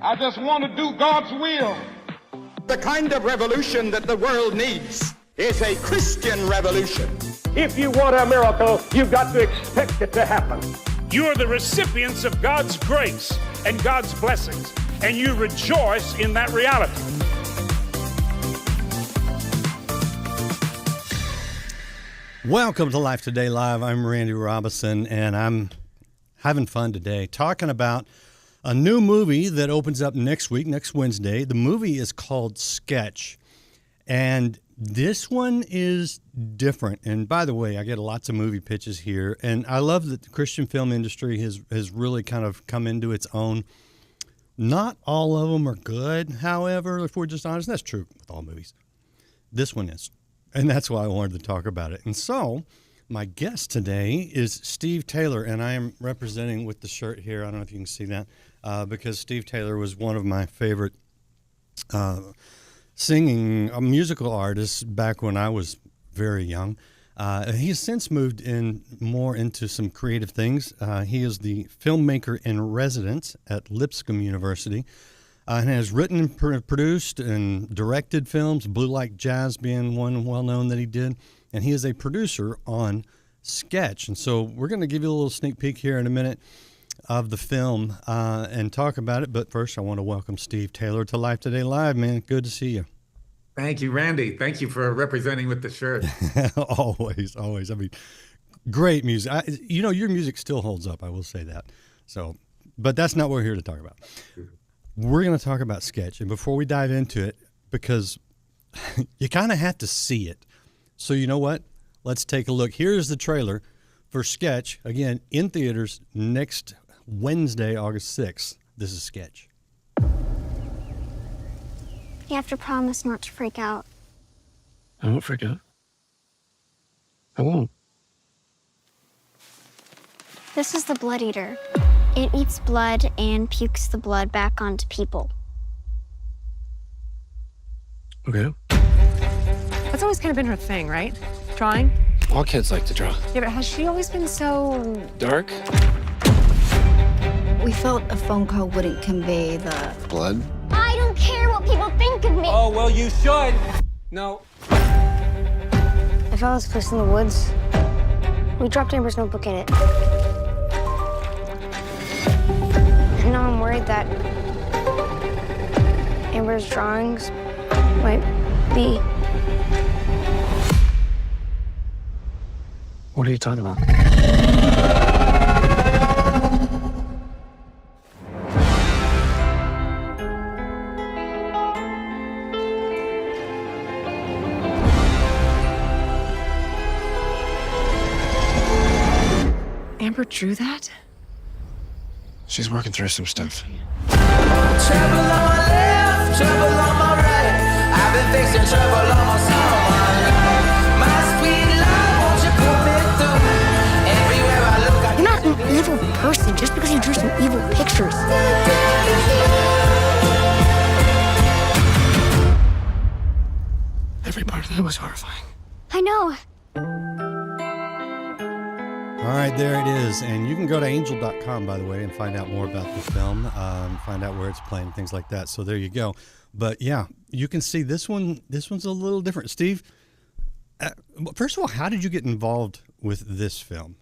I just want to do God's will. The kind of revolution that the world needs is a Christian revolution. If you want a miracle, you've got to expect it to happen. You are the recipients of God's grace and God's blessings, and you rejoice in that reality. Welcome to Life Today Live. I'm Randy Robison, and I'm having fun today talking about a new movie that opens up next week, next Wednesday. The movie is called Sketch, and this one is different. And by the way, I get lots of movie pitches here, and I love that the Christian film industry has really kind of come into its own. Not all of them are good, however, if we're just honest. That's true with all movies. This one is. And that's why I wanted to talk about it. And so my guest today is Steve Taylor, and I am representing with the shirt here. I don't know if you can see that, because Steve Taylor was one of my favorite singing musical artists back when I was very young. He's since moved in more into some creative things. He is the filmmaker in residence at Lipscomb University. And has written, produced, and directed films, Blue Like Jazz being one well-known that he did. And he is a producer on Sketch. And so we're going to give you a little sneak peek here in a minute of the film and talk about it. But first, I want to welcome Steve Taylor to Life Today Live, man. Good to see you. Thank you, Randy. Thank you for representing with the shirt. Always. I mean, great music. Your music still holds up, I will say that. So, but that's not what we're here to talk about. We're going to talk about Sketch, and before we dive into it, because you kind of have to see it. So you know what? Let's take a look. Here's the trailer for Sketch, again, in theaters next Wednesday, August 6th. This is Sketch. You have to promise not to freak out. I won't freak out. I won't. This is the blood eater. It eats blood and pukes the blood back onto people. Okay. That's always kind of been her thing, right? Drawing? All kids like to draw. Yeah, but has she always been so... Dark? We felt a phone call wouldn't convey the... Blood? I don't care what people think of me. Oh, well, you should. No. I found this place in the woods. We dropped Amber's notebook in it. And now I'm worried that Amber's drawings might be... What are you talking about? Amber drew that? She's working through some stuff. Trouble on my left, trouble on my right. I've been facing trouble almost all my life. My sweet love, won't you put me through? Everywhere I look, I... You're not an evil person just because you drew some evil pictures. Every part of that was horrifying. I know. All right, there it is. And you can go to angel.com, by the way, and find out more about the film, find out where it's playing, things like that. So there you go. But yeah, you can see this one. This one's a little different. Steve, first of all, how did you get involved with this film?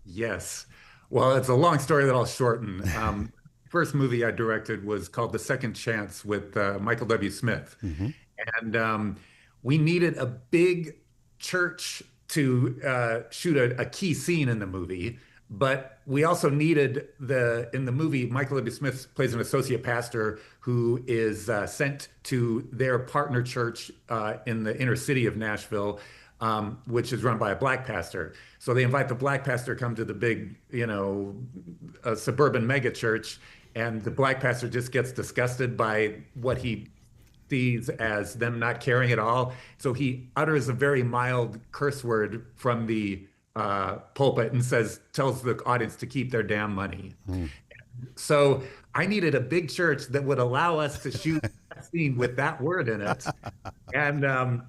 Yes. Well, it's a long story that I'll shorten. First movie I directed was called The Second Chance with Michael W. Smith. Mm-hmm. And we needed a big church to shoot a key scene in the movie, but we also needed in the movie, Michael W. Smith plays an associate pastor who is sent to their partner church in the inner city of Nashville, which is run by a black pastor. So they invite the black pastor to come to the big, suburban mega church, and the black pastor just gets disgusted by what he sees as them not caring at all. So he utters a very mild curse word from the pulpit and tells the audience to keep their damn money. Mm. So I needed a big church that would allow us to shoot a scene with that word in it. And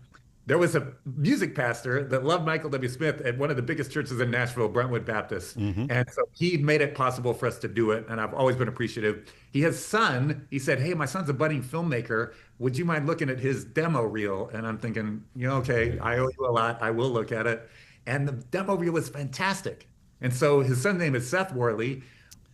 there was a music pastor that loved Michael W. Smith at one of the biggest churches in Nashville, Brentwood Baptist. And so he made it possible for us to do it. And I've always been appreciative. His son, he said, hey, my son's a budding filmmaker. Would you mind looking at his demo reel? And I'm thinking, okay, I owe you a lot. I will look at it. And the demo reel is fantastic. And so his son's name is Seth Worley.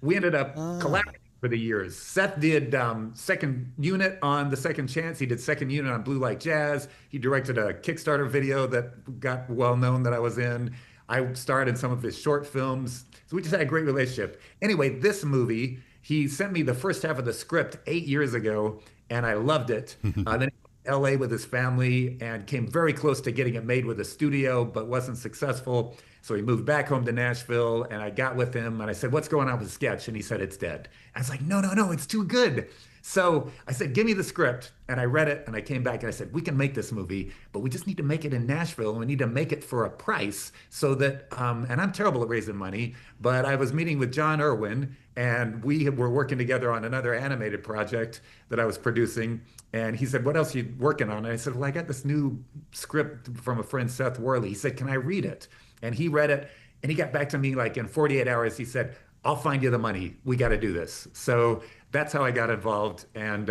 We ended up collaborating for the years. Seth did second unit on The Second Chance. He did second unit on Blue Like Jazz. He directed a Kickstarter video that got well known that I was in. I starred in some of his short films. So we just had a great relationship. Anyway, this movie, he sent me the first half of the script 8 years ago, and I loved it. Then LA with his family and came very close to getting it made with a studio, but wasn't successful. So he moved back home to Nashville, and I got with him and I said, what's going on with the sketch? And he said, it's dead. I was like, no, it's too good. So I said, give me the script. And I read it and I came back and I said, we can make this movie, but we just need to make it in Nashville and we need to make it for a price so that, and I'm terrible at raising money, but I was meeting with John Irwin and we were working together on another animated project that I was producing. And he said, what else are you working on? And I said, well, I got this new script from a friend, Seth Worley. He said, can I read it? And he read it and he got back to me like in 48 hours. He said, I'll find you the money. We got to do this. So that's how I got involved. And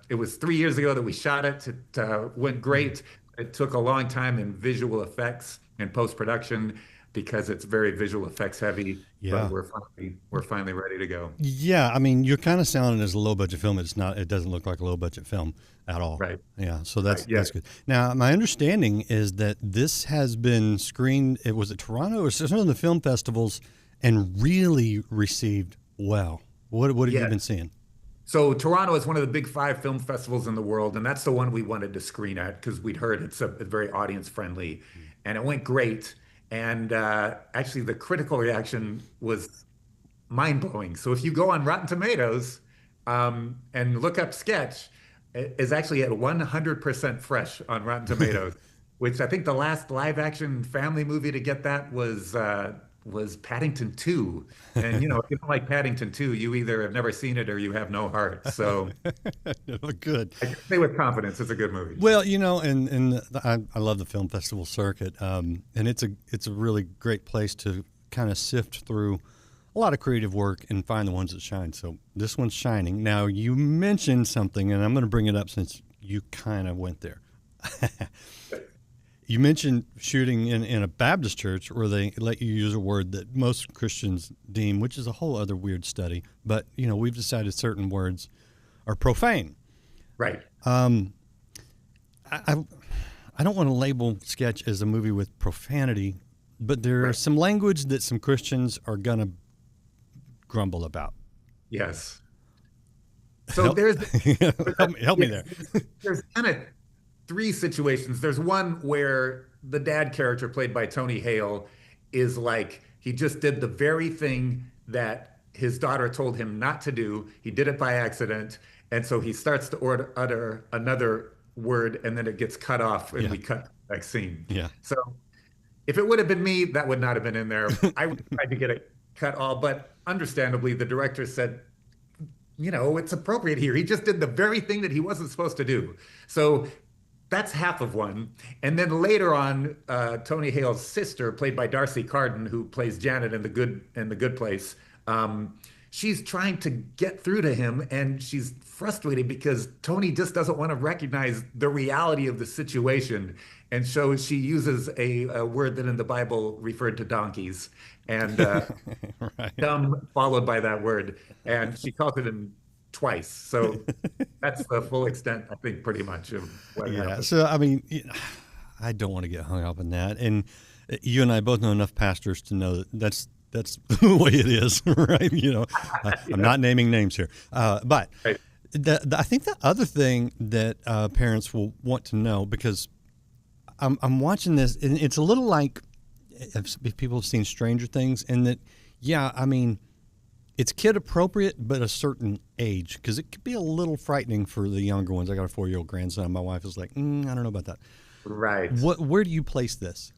it was 3 years ago that we shot it. It went great. It took a long time in visual effects and post-production because it's very visual effects heavy. Yeah. But we're finally ready to go. Yeah. I mean, you're kind of sounding as a low budget film. It doesn't look like a low budget film at all. Right. Yeah. So that's good. Now, my understanding is that this has been screened. It was at Toronto or some of the film festivals and really received well. What have you been seeing? So Toronto is one of the big 5 film festivals in the world, and that's the one we wanted to screen at because we'd heard it's a very audience friendly, and it went great. And actually, the critical reaction was mind-blowing. So if you go on Rotten Tomatoes and look up Sketch, it is actually at 100% fresh on Rotten Tomatoes, which I think the last live-action family movie to get that was Paddington 2. And, if you don't like Paddington 2, you either have never seen it or you have no heart. So good. I can say with confidence it's a good movie. Well, and I love the film festival circuit. And it's a really great place to kind of sift through a lot of creative work and find the ones that shine. So this one's shining. Now, you mentioned something, and I'm going to bring it up since you kind of went there. You mentioned shooting in a Baptist church where they let you use a word that most Christians deem, which is a whole other weird study, but we've decided certain words are profane. Right. I don't want to label Sketch as a movie with profanity, but there are some language that some Christians are going to grumble about. Yes. So help me there. There's kind of 3 situations. There's one where the dad character played by Tony Hale is like, he just did the very thing that his daughter told him not to do. He did it by accident. And so he starts to utter another word and then it gets cut off and we cut the next scene. Yeah. So if it would have been me, that would not have been in there. I would have tried to get it cut all, but understandably, the director said, it's appropriate here. He just did the very thing that he wasn't supposed to do. So that's half of one. And then later on, Tony Hale's sister, played by Darcy Carden, who plays Janet in The Good Place, she's trying to get through to him, and she's frustrated because Tony just doesn't want to recognize the reality of the situation. And so she uses a word that in the Bible referred to donkeys, and dumb followed by that word. And she calls it in twice. So that's the full extent, I think, pretty much of what happened. So, I mean, I don't want to get hung up in that. And you and I both know enough pastors to know that's the way it is, right? I'm not naming names here. But I think the other thing that parents will want to know, because I'm watching this, and it's a little like if people have seen Stranger Things, in that, I mean, it's kid appropriate, but a certain age, because it could be a little frightening for the younger ones. I got a 4-year-old grandson. My wife is like, I don't know about that. Right. Where do you place this?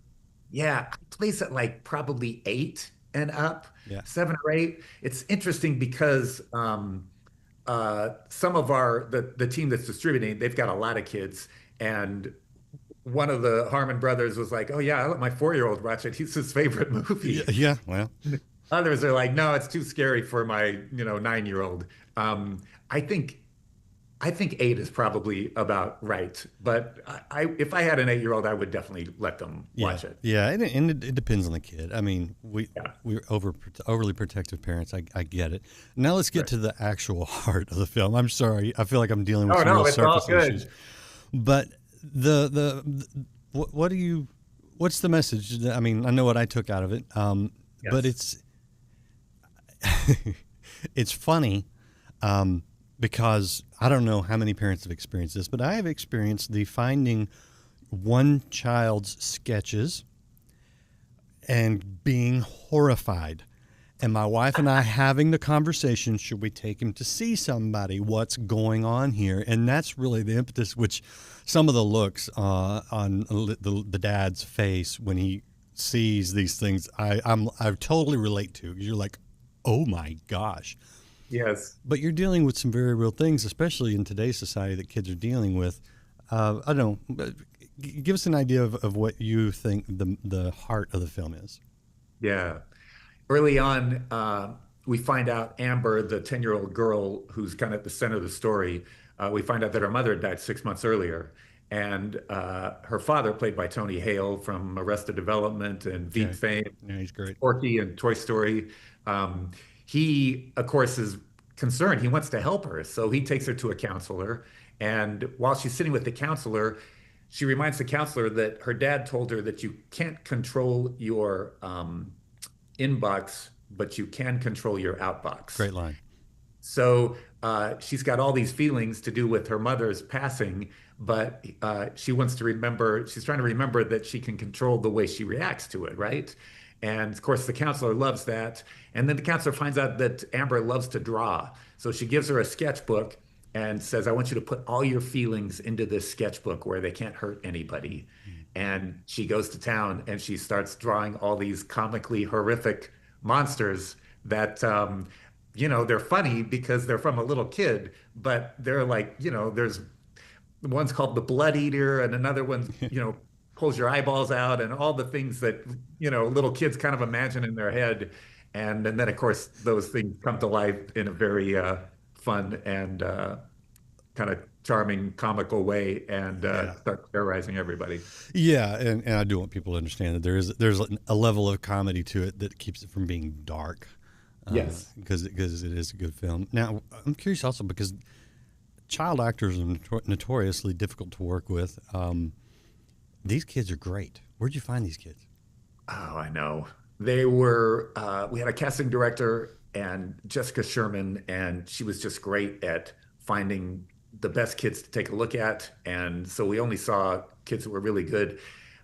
Yeah, I place it like probably 8 and up, 7 or 8. It's interesting because some of the team that's distributing, they've got a lot of kids, and one of the Harmon brothers was like, "Oh yeah, I let my 4-year-old watch it. It's his favorite movie." Yeah, well, Others are like, "No, it's too scary for my 9-year-old." I think I think 8 is probably about right. But if I had an 8-year-old, I would definitely let them watch it. Yeah, and it depends on the kid. I mean, Yeah. we're overly protective parents. I get it. Now let's get to the actual heart of the film. I'm sorry, I feel like I'm dealing with some real it's all surface good. issues. But what do you? What's the message? I mean, I know what I took out of it, but it's funny. Because I don't know how many parents have experienced this, but I have experienced the finding one child's sketches and being horrified. And my wife and I having the conversation, should we take him to see somebody? What's going on here? And that's really the impetus, which some of the looks on the dad's face when he sees these things, I totally relate to. You're like, oh my gosh. Yes. But you're dealing with some very real things, especially in today's society that kids are dealing with. I don't know. Give us an idea of what you think the heart of the film is. Yeah. Early on, we find out Amber, the 10-year-old girl who's kind of at the center of the story, we find out that her mother had died 6 months earlier. And her father, played by Tony Hale from Arrested Development and Veep fame, yeah, he's great. Porky and Toy Story. He, of course, is concerned. He wants to help her. So he takes her to a counselor. And while she's sitting with the counselor, she reminds the counselor that her dad told her that you can't control your inbox, but you can control your outbox. Great line. So she's got all these feelings to do with her mother's passing, but she wants to remember, she's trying to remember that she can control the way she reacts to it, right? And of course, the counselor loves that. And then the counselor finds out that Amber loves to draw. So she gives her a sketchbook and says, I want you to put all your feelings into this sketchbook where they can't hurt anybody. And she goes to town and she starts drawing all these comically horrific monsters that, they're funny because they're from a little kid, but they're like, there's one's called the Blood Eater and another one, pulls your eyeballs out and all the things that, little kids kind of imagine in their head. And then, of course, those things come to life in a very fun and kind of charming, comical way and start terrorizing everybody. Yeah, and I do want people to understand that there's a level of comedy to it that keeps it from being dark. Yes. Because it is a good film. Now, I'm curious also because child actors are notoriously difficult to work with. These kids are great. Where'd you find these kids? Oh, I know. They were, we had a casting director and Jessica Sherman, and she was just great at finding the best kids to take a look at. And so we only saw kids that were really good,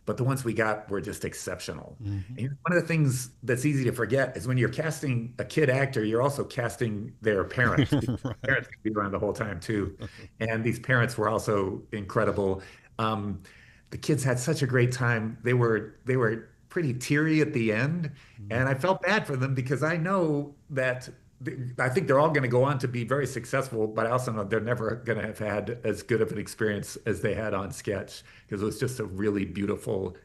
but the ones we got were just exceptional. Mm-hmm. And one of the things that's easy to forget is when you're casting a kid actor, you're also casting their parents. Right. Parents can be around the whole time too. And these parents were also incredible. The kids had such a great time. They were pretty teary at the end, and I felt bad for them because I know that I think they're all going to go on to be very successful, but I also know they're never going to have had as good of an experience as they had on sketch because it was just a really beautiful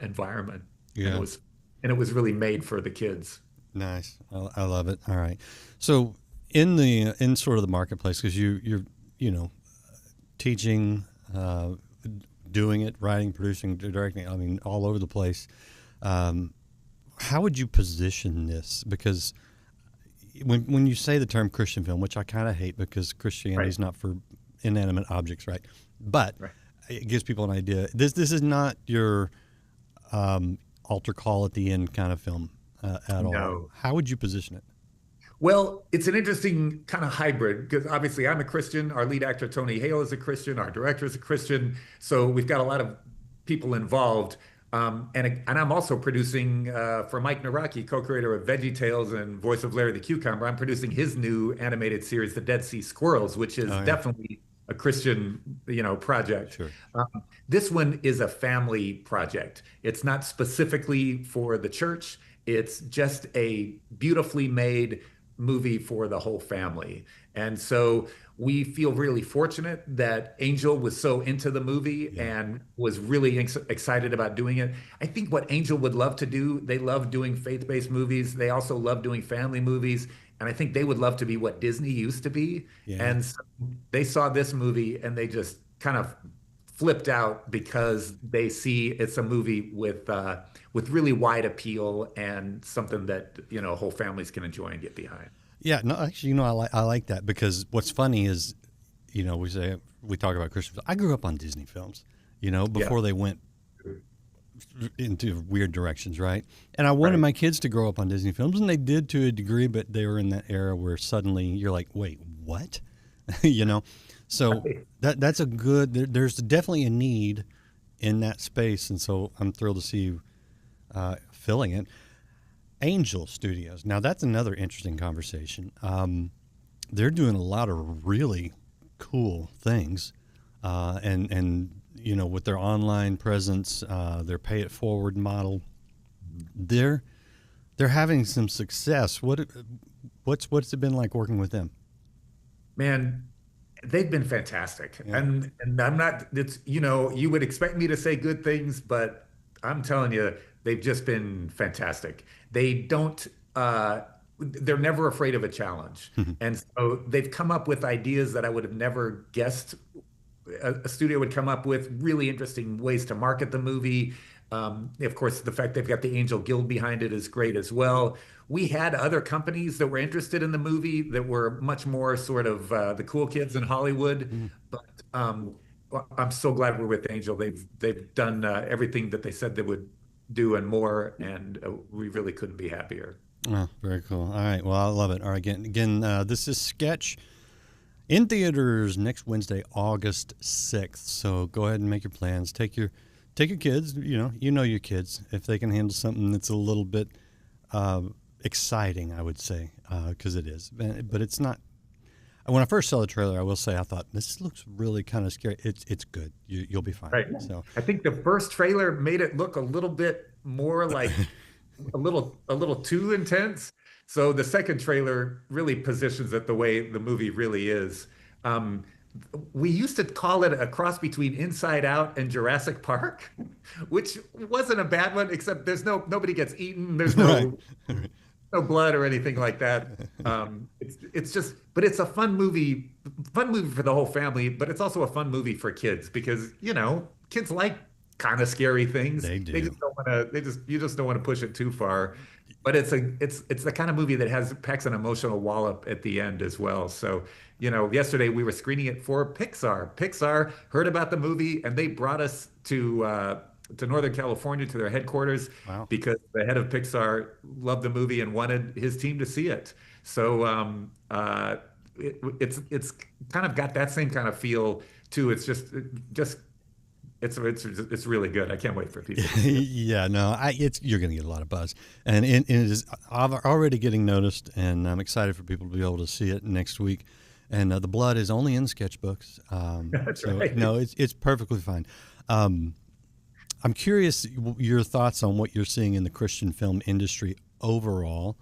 environment. Yeah, and it was really made for the kids. Nice, I love it. All right, so in sort of the marketplace, because you're teaching. Doing it, writing, producing, directing, I mean, all over the place. How would you position this? Because when you say the term Christian film, which I kind of hate because Christianity is not for inanimate objects, right? But it gives people an idea. This is not your altar call at the end kind of film at all. How would you position it? Well, it's an interesting kind of hybrid because obviously I'm a Christian. Our lead actor, Tony Hale, is a Christian. Our director is a Christian. So we've got a lot of people involved. And I'm also producing for Mike Naraki, co-creator of VeggieTales and voice of Larry the Cucumber. I'm producing his new animated series, The Dead Sea Squirrels, which is definitely a Christian, project. Sure. This one is a family project. It's not specifically for the church. It's just a beautifully made movie for the whole family. And so we feel really fortunate that Angel was so into the movie and was really excited about doing it. I think what Angel would love to do, they love doing faith-based movies. They also love doing family movies. And I think they would love to be what Disney used to be. Yeah. And so they saw this movie and they just kind of flipped out because they see it's a movie with really wide appeal and something that, you know, whole families can enjoy and get behind. Yeah, no, actually, you know, I like that, because what's funny is, you know, we talk about Christian films. I grew up on Disney films, you know, before they went into weird directions, right? And I wanted my kids to grow up on Disney films, and they did to a degree, but they were in that era where suddenly you're like, wait, what? You know? So that's a good, there's definitely a need in that space, and so I'm thrilled to see you filling it. Angel Studios. Now, that's another interesting conversation. They're doing a lot of really cool things, and you know, with their online presence, their pay it forward model, they're having some success. What's it been like working with them? Man, they've been fantastic. And I'm not, it's, you know, you would expect me to say good things, but I'm telling you, they've just been fantastic. They don't, they're never afraid of a challenge. And so they've come up with ideas that I would have never guessed a studio would come up with, really interesting ways to market the movie. Of course, the fact they've got the Angel Guild behind it is great as well. We had other companies that were interested in the movie that were much more sort of the cool kids in Hollywood. But I'm so glad we're with Angel. They've done everything that they said they would do and more, and we really couldn't be happier. Oh, very cool. All right. Well, I love it. All right. Again, this is Sketch in theaters next Wednesday, August 6th. So go ahead and make your plans. Take your kids. You know your kids, if they can handle something that's a little bit exciting, I would say, because it is. But it's not. When I first saw the trailer, I will say I thought this looks really kind of scary. It's good. You'll be fine. Right. So I think the first trailer made it look a little bit more like a little too intense. So the second trailer really positions it the way the movie really is. We used to call it a cross between Inside Out and Jurassic Park, which wasn't a bad one, except there's nobody gets eaten. There's no blood or anything like that. It's just, but it's a fun movie for the whole family, but it's also a fun movie for kids because, you know, kids like kind of scary things. They do. They just don't want to, you just don't want to push it too far. But it's the kind of movie that packs an emotional wallop at the end as well. So, you know, yesterday we were screening it for Pixar. Pixar heard about the movie and they brought us to Northern California to their headquarters. Wow. Because the head of Pixar loved the movie and wanted his team to see it. So it's kind of got that same kind of feel too. It's just it's really good. I can't wait for people. Yeah, no, you're going to get a lot of buzz, and it is already getting noticed, and I'm excited for people to be able to see it next week. And the blood is only in sketchbooks. That's so, right. No, it's perfectly fine. I'm curious your thoughts on what you're seeing in the Christian film industry overall.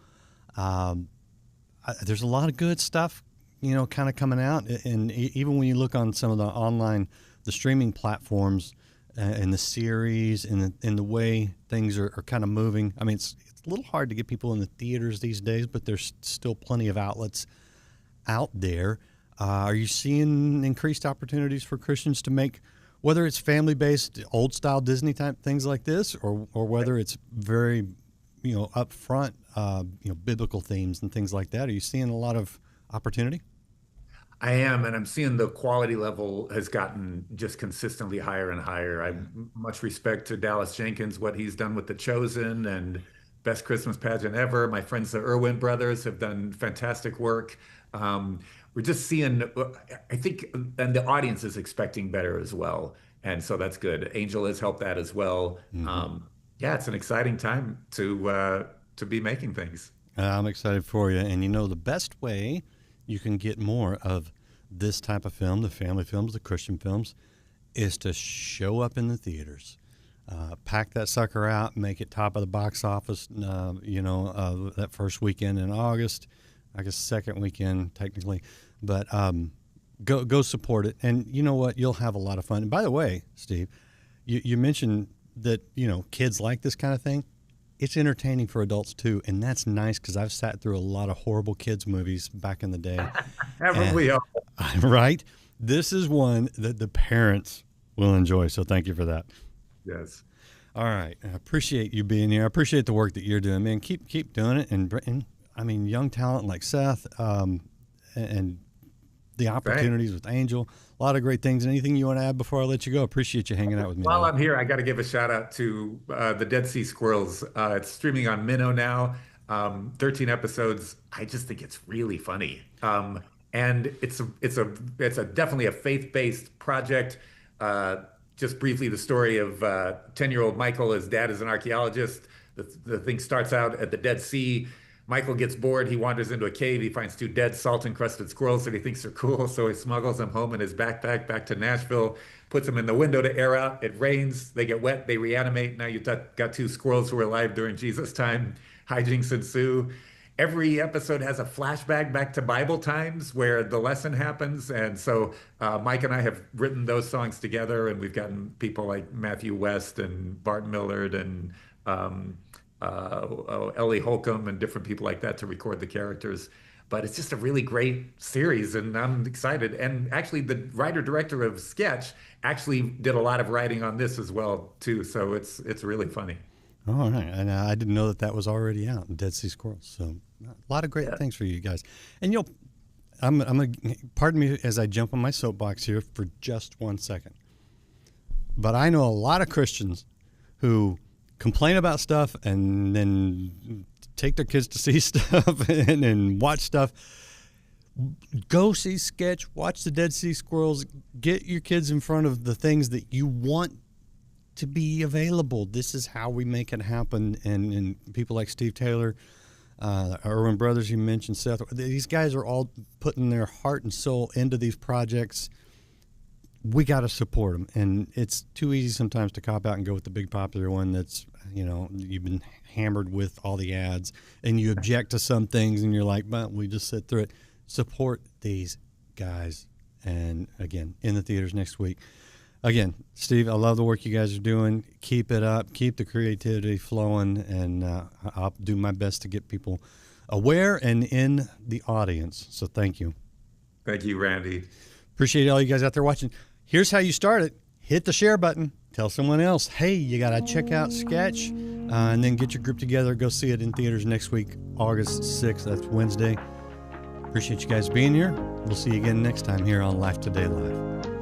There's a lot of good stuff, you know, kind of coming out, and even when you look on some of the streaming platforms and the series and the way things are kind of moving. I mean, it's a little hard to get people in the theaters these days, but there's still plenty of outlets out there. Are you seeing increased opportunities for Christians to make, whether it's family-based, old-style Disney type things like this, or whether it's very, you know, upfront, you know, biblical themes and things like that? Are you seeing a lot of opportunity? I am, and I'm seeing the quality level has gotten just consistently higher and higher. I much respect to Dallas Jenkins, what he's done with The Chosen and Best Christmas Pageant Ever. My friends, the Irwin brothers, have done fantastic work. We're just seeing, I think, and the audience is expecting better as well. And so that's good. Angel has helped that as well. Mm-hmm. Yeah, it's an exciting time to be making things. I'm excited for you. And you know, the best way you can get more of this type of film, the family films, the Christian films, is to show up in the theaters. Pack that sucker out, make it top of the box office, that first weekend in August. I guess second weekend technically, but go support it. And you know what? You'll have a lot of fun. And by the way, Steve, you mentioned that, kids like this kind of thing. It's entertaining for adults too, and that's nice because I've sat through a lot of horrible kids movies back in the day. Haven't we all? Right? This is one that the parents will enjoy, so thank you for that. Yes. All right. I appreciate you being here. I appreciate the work that you're doing, man. Keep doing it, and I mean, young talent like Seth, and the opportunities with Angel, a lot of great things. Anything you want to add before I let you go? Appreciate you hanging out with me. While I'm here, I got to give a shout out to the Dead Sea Squirrels. It's streaming on Minnow now. 13 episodes. I just think it's really funny. And it's definitely a faith-based project. Just briefly, the story of 10-year-old Michael. His dad is an archaeologist. The thing starts out at the Dead Sea. Michael gets bored. He wanders into a cave. He finds 2 dead salt-encrusted squirrels that he thinks are cool. So he smuggles them home in his backpack back to Nashville, puts them in the window to air out. It rains. They get wet. They reanimate. Now you've got 2 squirrels who were alive during Jesus' time. Hijinks ensue. Every episode has a flashback back to Bible times where the lesson happens. And so Mike and I have written those songs together, and we've gotten people like Matthew West and Bart Millard and Ellie Holcomb and different people like that to record the characters. But it's just a really great series, and I'm excited. And actually, the writer-director of Sketch actually did a lot of writing on this as well, too. So it's really funny. All right. And I didn't know that was already out in Dead Sea Squirrels. So a lot of great things for you guys. And I'm going to, pardon me as I jump on my soapbox here for just 1 second. But I know a lot of Christians who complain about stuff and then take their kids to see stuff and watch stuff. Go see Sketch, watch the Dead Sea Squirrels, get your kids in front of the things that you want to be available. This is how we make it happen. And people like Steve Taylor, Irwin Brothers, you mentioned Seth, these guys are all putting their heart and soul into these projects. We got to support them. And it's too easy sometimes to cop out and go with the big popular one that's, you've been hammered with all the ads and you object to some things and you're like, well, we just sit through it. Support these guys. And again, in the theaters next week. Again, Steve, I love the work you guys are doing. Keep it up. Keep the creativity flowing. And I'll do my best to get people aware and in the audience. So thank you. Thank you, Randy. Appreciate all you guys out there watching. Here's how you start it. Hit the share button. Tell someone else, hey, you got to check out Sketch. And then get your group together. Go see it in theaters next week, August 6th. That's Wednesday. Appreciate you guys being here. We'll see you again next time here on Life Today Live.